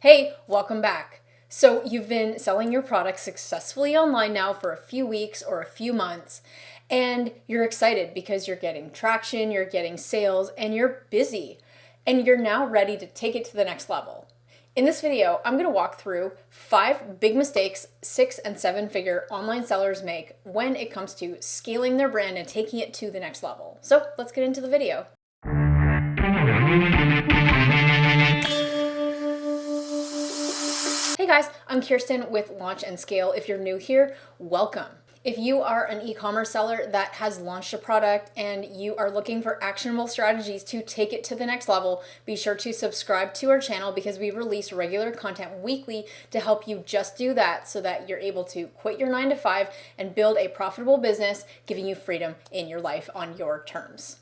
Hey, welcome back. So you've been selling your product successfully online now for a few weeks or a few months, and you're excited because you're getting traction, you're getting sales, and you're busy, and you're now ready to take it to the next level. In this video, I'm going to walk through 5 big mistakes 6- and 7-figure online sellers make when it comes to scaling their brand and taking it to the next level. So let's get into the video. Hey guys, I'm Khierstyn with Launch and Scale. If you're new here, welcome. If you are an e-commerce seller that has launched a product and you are looking for actionable strategies to take it to the next level, be sure to subscribe to our channel because we release regular content weekly to help you just do that so that you're able to quit your 9-to-5 and build a profitable business, giving you freedom in your life on your terms.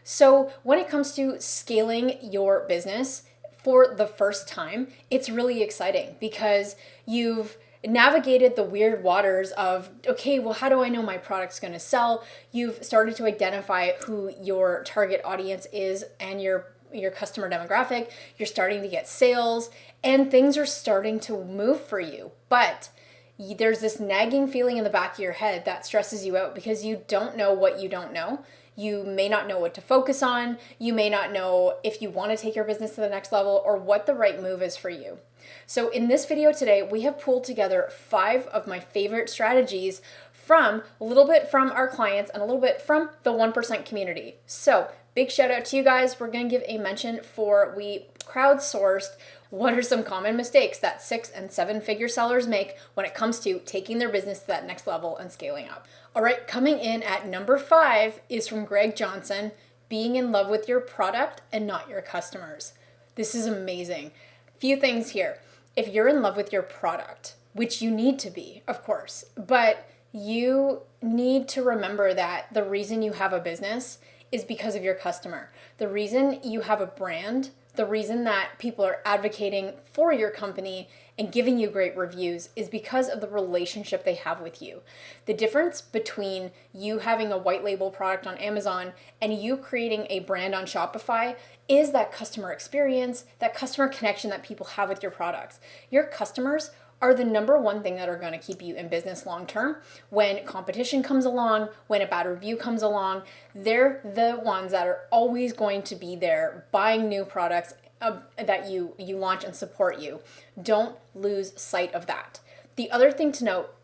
So when it comes to scaling your business, for the first time, it's really exciting because you've navigated the weird waters of, okay, well, how do I know my product's going to sell? You've started to identify who your target audience is and your customer demographic. You're starting to get sales and things are starting to move for you. But there's this nagging feeling in the back of your head that stresses you out because you don't know what you don't know. You may not know what to focus on. You may not know if you want to take your business to the next level or what the right move is for you. So in this video today, we have pulled together 5 of my favorite strategies from a little bit from our clients and a little bit from the 1% community. So big shout out to you guys. We're going to give a mention for we crowdsourced what are some common mistakes that 6- and 7-figure sellers make when it comes to taking their business to that next level and scaling up. All right, coming in at number 5 is from Greg Johnson, being in love with your product and not your customers. This is amazing. Few things here. If you're in love with your product, which you need to be, of course, but you need to remember that the reason you have a business is because of your customer. The reason you have a brand, the reason that people are advocating for your company and giving you great reviews is because of the relationship they have with you. The difference between you having a white label product on Amazon and you creating a brand on Shopify is that customer experience, that customer connection that people have with your products. Your customers are the number one thing that are going to keep you in business long term. When competition comes along, when a bad review comes along, they're the ones that are always going to be there buying new products that you launch and support you. Don't lose sight of that. The other thing to note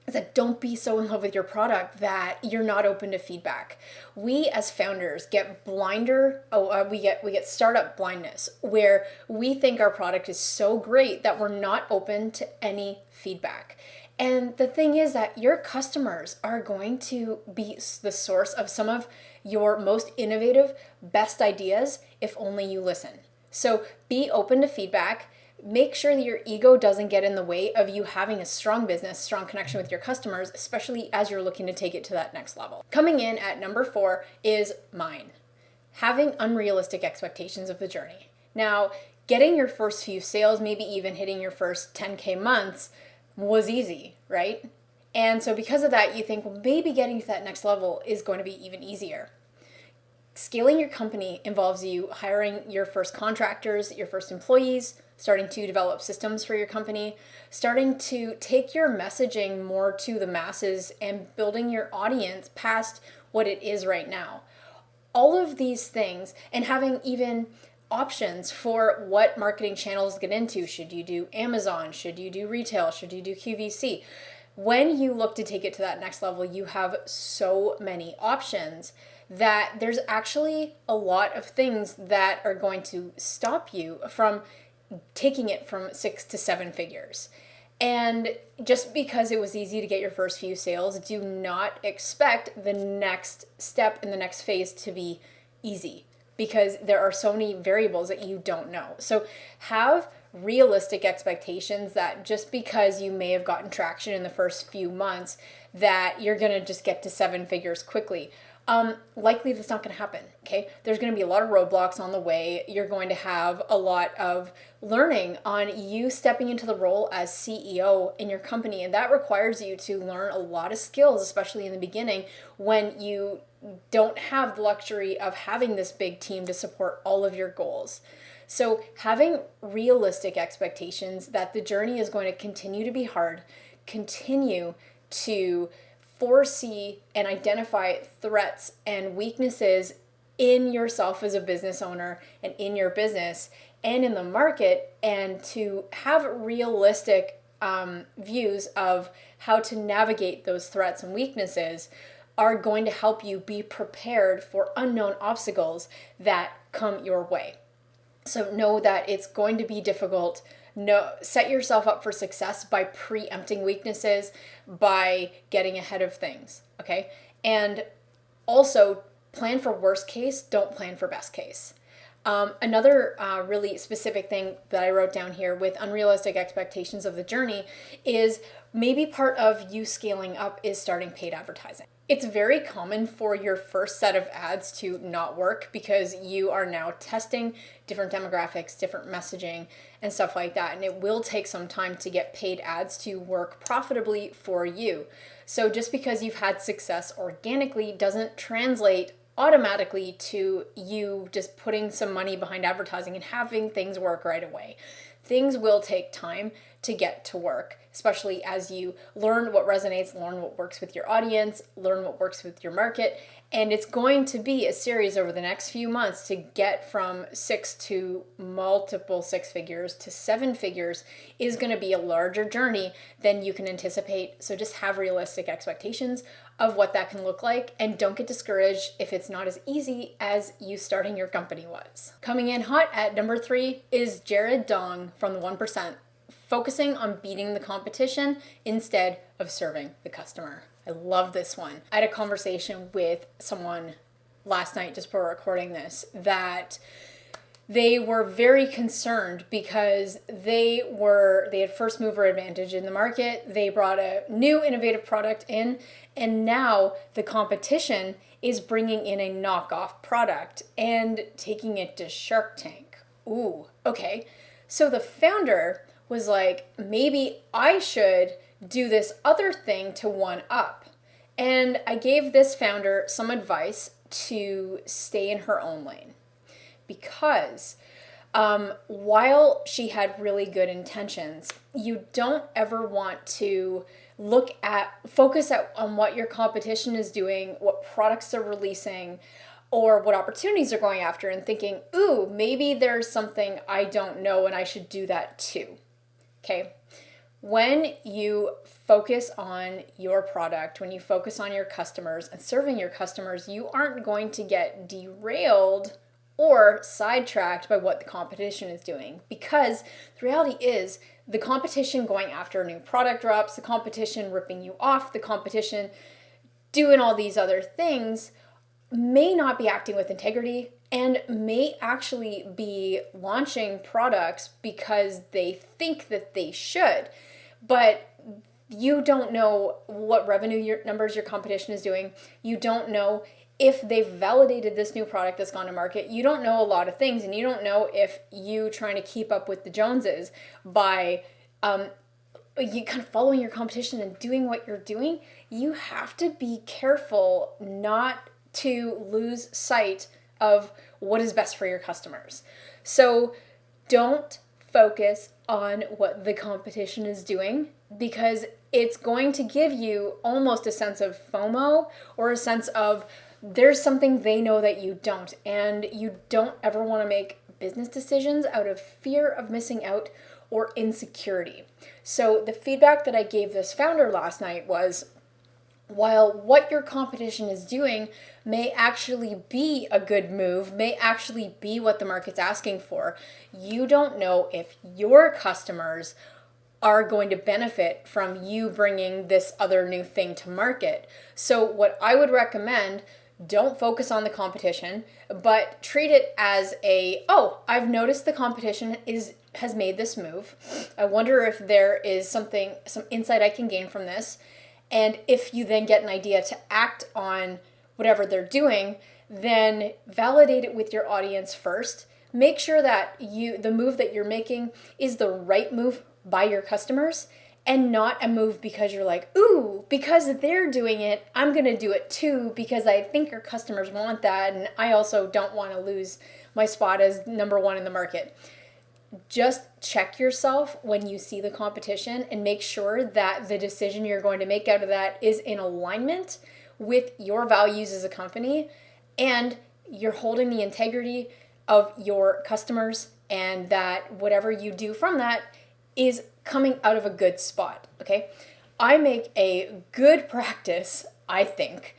is that don't be so in love with your product that you're not open to feedback. We as founders get we get startup blindness where we think our product is so great that we're not open to any feedback. And the thing is that your customers are going to be the source of some of your most innovative, best ideas if only you listen. So be open to feedback. Make sure that your ego doesn't get in the way of you having a strong business, strong connection with your customers, especially as you're looking to take it to that next level. Coming in at number 4 is mine. Having unrealistic expectations of the journey. Now, getting your first few sales, maybe even hitting your first 10K months was easy, right? And so because of that, you think, well, maybe getting to that next level is going to be even easier. Scaling your company involves you hiring your first contractors, your first employees, starting to develop systems for your company, starting to take your messaging more to the masses and building your audience past what it is right now. All of these things and having even options for what marketing channels to get into. Should you do Amazon? Should you do retail? Should you do QVC? When you look to take it to that next level, you have so many options that there's actually a lot of things that are going to stop you from taking it from 6 to 7 figures. And just because it was easy to get your first few sales, do not expect the next step in the next phase to be easy because there are so many variables that you don't know. So have realistic expectations that just because you may have gotten traction in the first few months that you're going to just get to 7 figures quickly. Likely that's not going to happen, okay? There's going to be a lot of roadblocks on the way. You're going to have a lot of learning on you stepping into the role as CEO in your company, and that requires you to learn a lot of skills, especially in the beginning when you don't have the luxury of having this big team to support all of your goals. So having realistic expectations that the journey is going to continue to be hard, continue to foresee and identify threats and weaknesses in yourself as a business owner and in your business and in the market, and to have realistic views of how to navigate those threats and weaknesses are going to help you be prepared for unknown obstacles that come your way. So know that it's going to be difficult. Set yourself up for success by preempting weaknesses, by getting ahead of things, okay? And also plan for worst case, don't plan for best case. Another really specific thing that I wrote down here with unrealistic expectations of the journey is maybe part of you scaling up is starting paid advertising. It's very common for your first set of ads to not work because you are now testing different demographics, different messaging, and stuff like that. And it will take some time to get paid ads to work profitably for you. So just because you've had success organically doesn't translate automatically to you just putting some money behind advertising and having things work right away. Things will take time to get to work, especially as you learn what resonates, learn what works with your audience, learn what works with your market. And it's going to be a series over the next few months to get from 6 to multiple 6 figures to 7 figures is going to be a larger journey than you can anticipate. So just have realistic expectations of what that can look like, and don't get discouraged if it's not as easy as you starting your company was. Coming in hot at number 3 is Jared Dong from the 1%, focusing on beating the competition instead of serving the customer. I love this one. I had a conversation with someone last night just before recording this that they were very concerned because they had first mover advantage in the market. They brought a new innovative product in, and now the competition is bringing in a knockoff product and taking it to Shark Tank. Ooh, okay. So the founder was like, maybe I should do this other thing to one up. And I gave this founder some advice to stay in her own lane. Because while she had really good intentions, you don't ever want to focus on what your competition is doing, what products they're releasing, or what opportunities they're going after, and thinking, ooh, maybe there's something I don't know and I should do that too. Okay? When you focus on your product, when you focus on your customers and serving your customers, you aren't going to get derailed or sidetracked by what the competition is doing. Because the reality is, the competition going after new product drops, the competition ripping you off, the competition doing all these other things may not be acting with integrity and may actually be launching products because they think that they should. But you don't know what revenue numbers your competition is doing. You don't know if they've validated this new product that's gone to market. You don't know a lot of things, and you don't know if you trying to keep up with the Joneses by you kind of following your competition and doing what you're doing. You have to be careful not to lose sight of what is best for your customers. So don't focus on what the competition is doing, because it's going to give you almost a sense of FOMO, or a sense of there's something they know that you don't, and you don't ever want to make business decisions out of fear of missing out or insecurity. So the feedback that I gave this founder last night was, while what your competition is doing may actually be a good move, may actually be what the market's asking for, you don't know if your customers are going to benefit from you bringing this other new thing to market. So what I would recommend, don't focus on the competition, but treat it as I've noticed the competition has made this move. I wonder if there is some insight I can gain from this. And if you then get an idea to act on whatever they're doing, then validate it with your audience first. Make sure that the move that you're making is the right move by your customers. and not a move because you're like, ooh, because they're doing it, I'm going to do it too because I think your customers want that and I also don't want to lose my spot as number one in the market. Just check yourself when you see the competition and make sure that the decision you're going to make out of that is in alignment with your values as a company, and you're holding the integrity of your customers, and that whatever you do from that is coming out of a good spot, okay? I make a good practice, I think,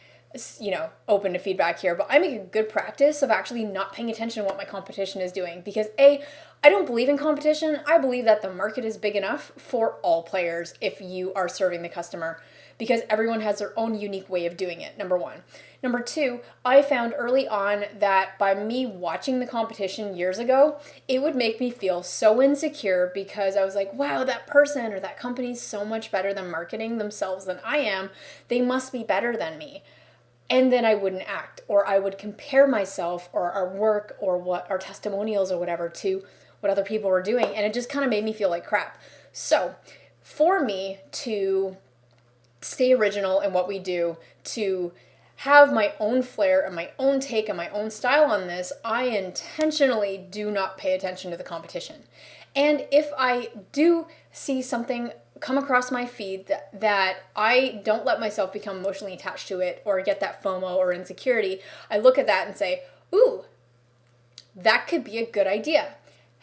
open to feedback here, but I make a good practice of actually not paying attention to what my competition is doing because I don't believe in competition. I believe that the market is big enough for all players if you are serving the customer because everyone has their own unique way of doing it, number one. Number two, I found early on that by me watching the competition years ago, it would make me feel so insecure because I was like, wow, that person or that company is so much better than marketing themselves than I am. They must be better than me. And then I wouldn't act, or I would compare myself or our work or what our testimonials or whatever to what other people were doing. And it just kind of made me feel like crap. So for me to stay original in what we do, to have my own flair and my own take and my own style on this, I intentionally do not pay attention to the competition. And if I do see something come across my feed that I don't let myself become emotionally attached to it or get that FOMO or insecurity, I look at that and say, ooh, that could be a good idea.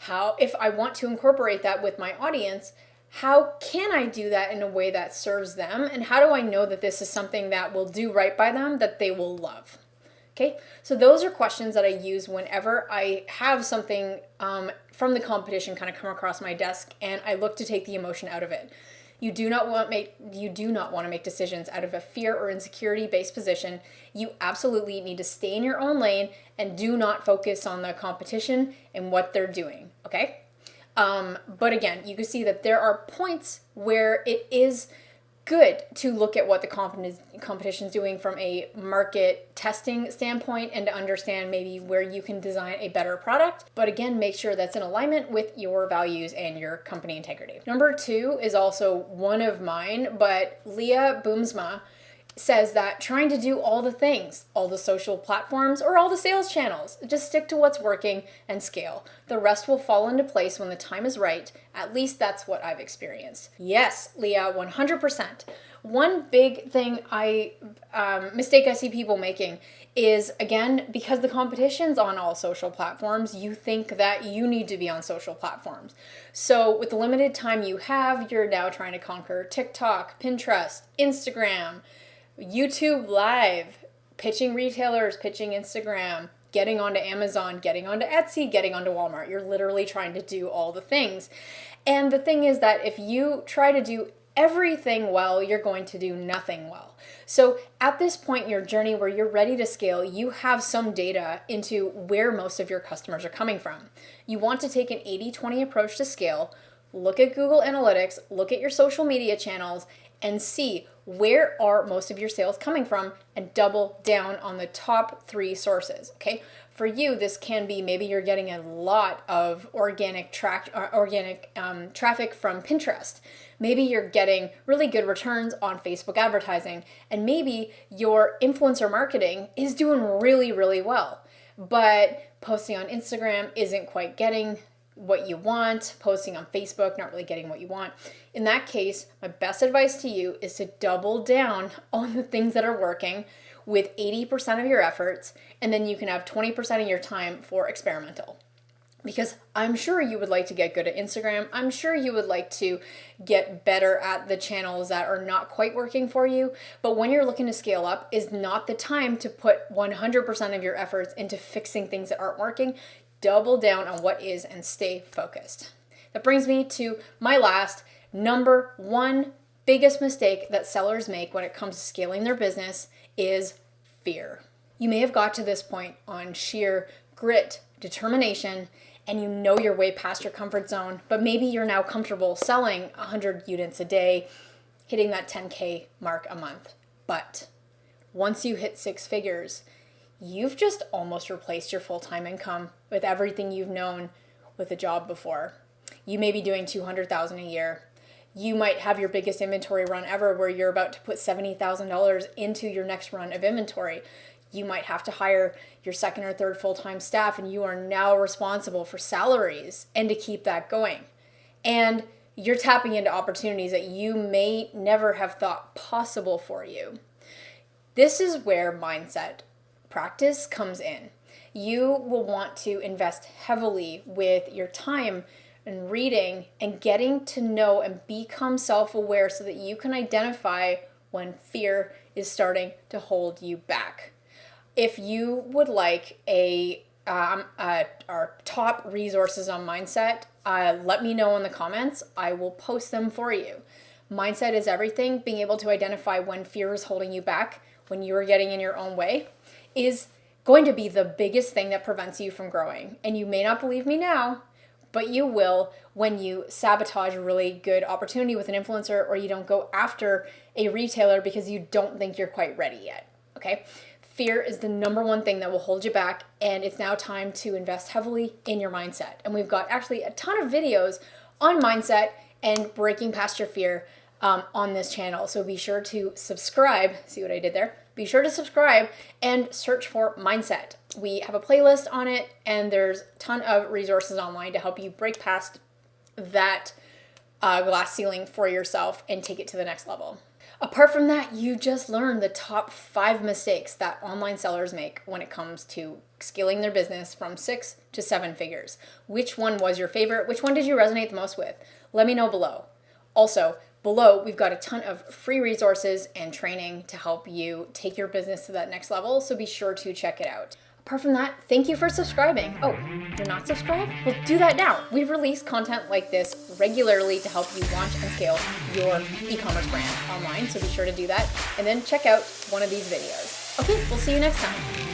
How, if I want to incorporate that with my audience, how can I do that in a way that serves them? And how do I know that this is something that will do right by them, that they will love? Okay, so those are questions that I use whenever I have something from the competition kind of come across my desk and I look to take the emotion out of it. You do not want to make decisions out of a fear or insecurity based position. You absolutely need to stay in your own lane and do not focus on the competition and what they're doing, okay? But again, you can see that there are points where it is good to look at what the competition is doing from a market testing standpoint and to understand maybe where you can design a better product. But again, make sure that's in alignment with your values and your company integrity. Number two is also one of mine, but Leah Boomsma says that trying to do all the things, all the social platforms or all the sales channels, just stick to what's working and scale. The rest will fall into place when the time is right. At least that's what I've experienced. Yes, Leah, 100%. One big thing mistake I see people making is, again, because the competition's on all social platforms, you think that you need to be on social platforms. So with the limited time you have, you're now trying to conquer TikTok, Pinterest, Instagram, YouTube Live, pitching retailers, pitching Instagram, getting onto Amazon, getting onto Etsy, getting onto Walmart. You're literally trying to do all the things. And the thing is that if you try to do everything well, you're going to do nothing well. So at this point in your journey where you're ready to scale, you have some data into where most of your customers are coming from. You want to take an 80-20 approach to scale, look at Google Analytics, look at your social media channels, and see where are most of your sales coming from and double down on the top 3 sources, okay? For you, this can be maybe you're getting a lot of organic traffic from Pinterest. Maybe you're getting really good returns on Facebook advertising, and maybe your influencer marketing is doing really, really well, but posting on Instagram isn't quite getting what you want, posting on Facebook, not really getting what you want. In that case, my best advice to you is to double down on the things that are working with 80% of your efforts, and then you can have 20% of your time for experimental. Because I'm sure you would like to get good at Instagram. I'm sure you would like to get better at the channels that are not quite working for you. But when you're looking to scale up is not the time to put 100% of your efforts into fixing things that aren't working. Double down on what is and stay focused. That brings me to my last, number one biggest mistake that sellers make when it comes to scaling their business is fear. You may have got to this point on sheer grit, determination, and you know you're way past your comfort zone, but maybe you're now comfortable selling 100 units a day, hitting that 10K mark a month. But once you hit 6 figures, you've just almost replaced your full-time income with everything you've known with a job before. You may be doing $200,000 a year. You might have your biggest inventory run ever where you're about to put $70,000 into your next run of inventory. You might have to hire your second or third full-time staff, and you are now responsible for salaries and to keep that going. And you're tapping into opportunities that you may never have thought possible for you. This is where mindset practice comes in. You will want to invest heavily with your time and reading and getting to know and become self-aware so that you can identify when fear is starting to hold you back. If you would like our top resources on mindset, let me know in the comments. I will post them for you. Mindset is everything. Being able to identify when fear is holding you back, when you are getting in your own way, is going to be the biggest thing that prevents you from growing. And you may not believe me now, but you will when you sabotage a really good opportunity with an influencer, or you don't go after a retailer because you don't think you're quite ready yet. Okay? Fear is the number one thing that will hold you back, and it's now time to invest heavily in your mindset. And we've got actually a ton of videos on mindset and breaking past your fear on this channel. So be sure to subscribe. See what I did there? Be sure to subscribe and search for mindset. We have a playlist on it, and there's a ton of resources online to help you break past that glass ceiling for yourself and take it to the next level. Apart from that, you just learned the top 5 mistakes that online sellers make when it comes to scaling their business from 6 to 7 figures. Which one was your favorite? Which one did you resonate the most with? Let me know below. Also, below, we've got a ton of free resources and training to help you take your business to that next level, so be sure to check it out. Apart from that, thank you for subscribing. Oh, you're not subscribed? Well, do that now. We release content like this regularly to help you launch and scale your e-commerce brand online, so be sure to do that. And then check out one of these videos. Okay, we'll see you next time.